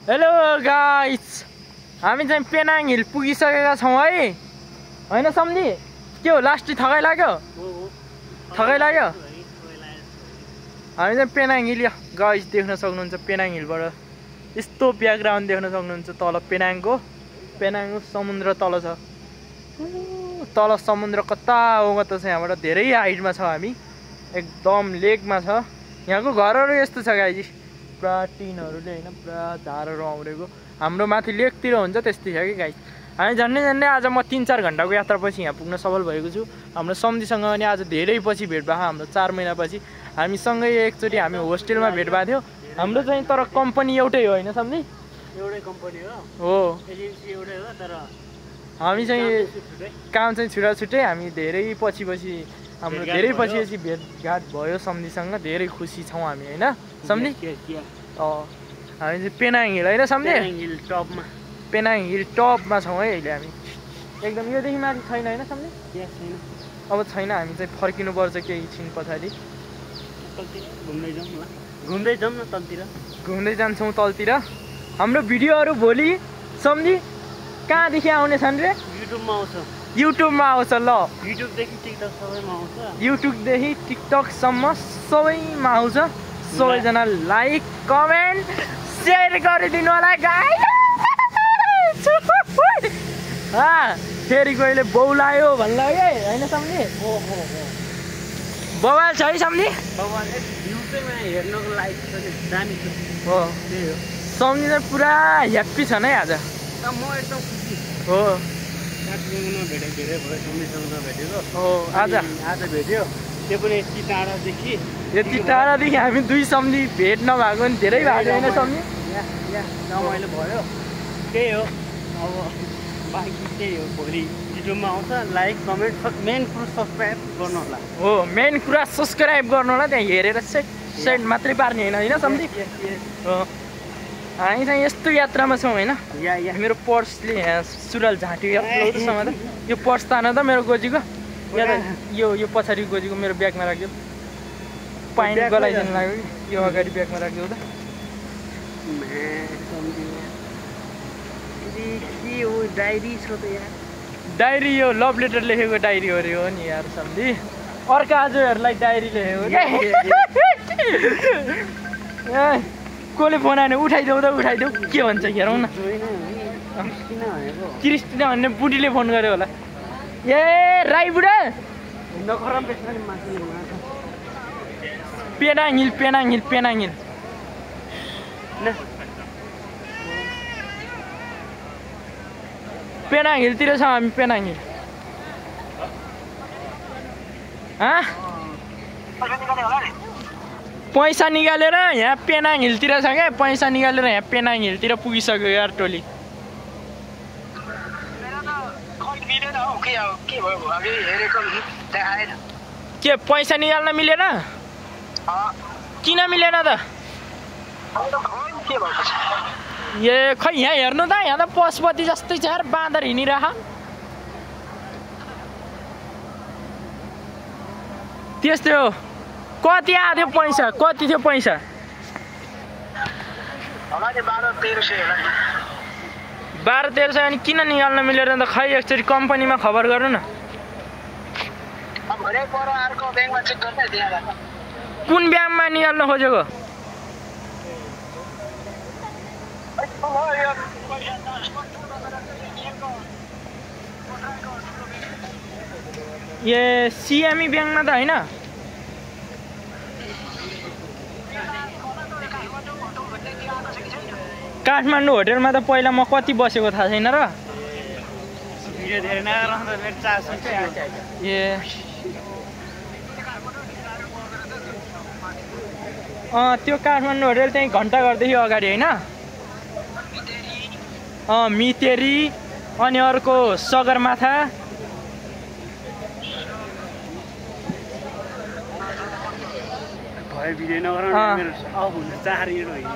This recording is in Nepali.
हेलो गाइस, हामी चाहिँ पेनाङ हिल पुगिसकेका छौँ है। हैन सम्झी, के हो लास्ट थकाइ लाग्यो? थकाइ लाग्यो? हामी चाहिँ पेनाङ हिल गाइस देख्न सक्नुहुन्छ। पेनाङ हिलबाट यस्तो ब्याकग्राउन्ड देख्न सक्नुहुन्छ। तल पेनाङको समुद्र तल छ। तल समुद्र कता हो कता छ। यहाँबाट धेरै हाइटमा छ। हामी एकदम लेकमा छ। यहाँको घरहरू यस्तो छ गाइस, पुरा टिनहरूले हैन, पुरा झारहरू आउरेको। हाम्रो माथि लेकतिर हुन्छ त्यस्तै छ कि गाइस। हामी झन्डै आज म 3-4 घन्टाको यात्रापछि यहाँ पुग्न सफल भएको छु। हाम्रो सम्झीसँग पनि आज धेरै पछि भेट भएको। हाम्रो 4 महिनापछि हामी सँगै एकचोटि हामी होस्टेलमा भेट भएको थियो। हाम्रो चाहिँ तर कम्पनी एउटै हो हैन सम्झी? एउटै कम्पनी हो, एजेन्सी एउटै हो, तर हामी चाहिँ काम चाहिँ छुट्टै। हामी धेरै पछि हाम्रो धेरै पछि भेटघाट भयो सम्झीसँग। धेरै खुसी छौँ हामी हैन सम्झी? हामी चाहिँ पेनाङ हिल हैन सम्झी? पेनाङ हिल टपमा छौँ है अहिले हामी। एकदम योदेखि माथि छैन हैन सम्झी? अब छैन। हामी चाहिँ फर्किनुपर्छ केही छिन पछाडि। घुम्दै जान्छौँ तलतिर। हाम्रो भिडियोहरू भोलि सम्झी कहाँदेखि आउने छन् रे? युट्युबमा आउँछ। ल, युट्युबदेखि टिकटकसम्म सबैमा आउँछ। सबैजना लाइक कमेन्ट सेयर गरिदिनु होला गाइस। फेरि कोहीले बौलायो भन्नु लाग्यो हैन सम्झी? बवाल छ है सम्झी? सम्झी चाहिँ पुरा ह्याप्पी छ नै आज। म एकदम खुसी हो। आज भेट्यो, त्यो पनि यति टाढादेखि। हामी दुई सम्झी भेट नभएको पनि धेरै भएको होइन सम्झी? रमाइलो भयो। त्यही हो, अब बाँकी त्यही हो। भोलि युट्युबमा आउँछ। लाइक कमेन्ट, मेन कुरा सब्सक्राइब गर्नु होला। हो, मेन कुरा सब्सक्राइब गर्नु होला। त्यहाँ हेरेर सेट मात्रै पार्ने होइन सम्झी? हो। हामी चाहिँ यस्तो यात्रामा छौँ होइन? मेरो पर्सले यहाँ सुरुवाल झाँट्यो यात्रासँग त। यो पर्स तान त मेरो गोजीको यो पछाडि गोजीको मेरो ब्यागमा राख्यो। पानी गलाइदिनु लाग्यो कि यो अगाडि ब्यागमा राख्यो त। डायरी यो लभ लेटर लेखेको डायरी हो रे हो नि यार सम्झी। अर्का आजहरूलाई डायरी लेखेको क्या। कसले फोन आयो उठाइदेऊ त, उठाइदेऊ। के भन्छ हेरौँ न। क्रिस्टिना भन्ने बुढीले फोन गर्यो होला। ए राई बुढा, पेनाङ हिल पेनाङ हिलतिर छौँ हामी। पेनाङ हिल पैसा निकालेर यहाँ पेनाङ हिलतिर छ क्या। पैसा निकालेर यहाँ पेनाङ हिलतिर पुगिसक्यो यार टोली। के पैसा निकाल्न मिलेन? किन मिलेन त? ए खै यहाँ हेर्नु त, यहाँ त पशुपति जस्तै छ यार, बाँदर हिँडिरह। त्यस्तै हो। कति आयो पैसा? कति थियो पैसा? 1200-1300। अनि किन निकाल्न मिलेर त? खै एकचोटि कम्पनीमा खबर गर्नु न। कुन ब्याङ्कमा निकाल्न खोजेको? ए सिएमई ब्याङ्कमा त होइन? काठमाडौँ होटेलमा त पहिला म कति बसेको थाहा छैन र। ए त्यो काठमाडौँ होटेल त्यहीँ घन्टाघरदेखि अगाडि होइन? मितेरी, अनि अर्को सगरमाथा। भयो भिडियो नगराउनु, मेरो अब हुन 4 मिनेट भयो।